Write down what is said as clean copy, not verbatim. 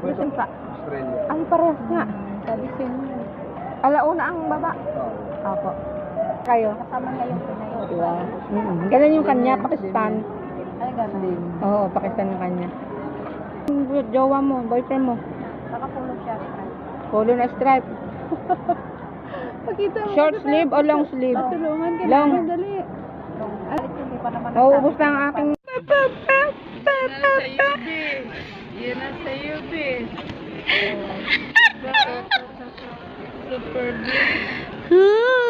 Listen pa. Australia. Ay, parehas nga. Sabi sa inyo. Alauna ang baba. Opo. Kayo? Kasama niya yung Pinay. Diba? Ganun yung kanya, Pakistan. Ay, ganun. Oo, Pakistan yung kanya. Yung jowa mo, boyfriend mo. Nakapulo siya. Polo na stripe. Pakita mo. Short sleeve o long sleeve? Tulungan ka Long. naman, dali. Ay, hindi pa naman. Nauubos na ang aking... Yan na sa UB. Super big.